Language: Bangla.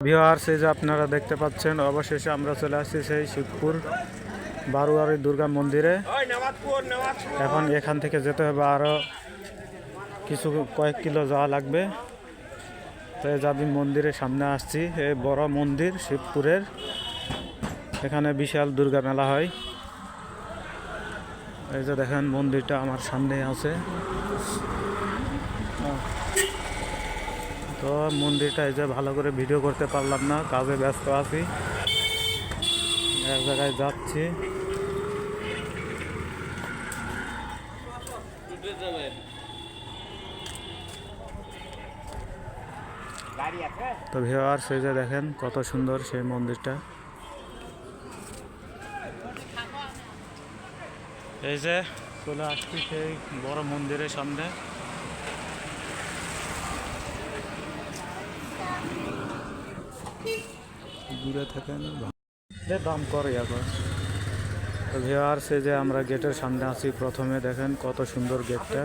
ভিউয়ার্স, এই যে আপনারা দেখতে পাচ্ছেন অবশেষে আমরা চলে আসছি সেই শিবপুর বারোয়ারি দুর্গা মন্দিরে। এখন এখান থেকে যেতে হবে আরও কয়েক কিলো যাওয়া লাগবে। তো আমি মন্দিরের সামনে আসছি, এই বড় মন্দির শিবপুরের। এখানে বিশাল দুর্গা মেলা হয়। এই যে দেখেন মন্দিরটা আমার সামনে আছে। তো মন্দিরটা এই যে ভালো করে ভিডিও করতে পারলাম না, কাজে ব্যস্ত আছি, এক জায়গায় যাচ্ছি। তো ভিউয়ার্স, এই যে দেখেন কত সুন্দর সেই মন্দিরটা। এই যে চলে আসছি সেই বড় মন্দিরের সামনে। দূরে থাকেন দাম করে এখন। তো ভিউয়ার্স, এই যে আমরা গেটের সামনে আছি। প্রথমে দেখেন কত সুন্দর গেটটা।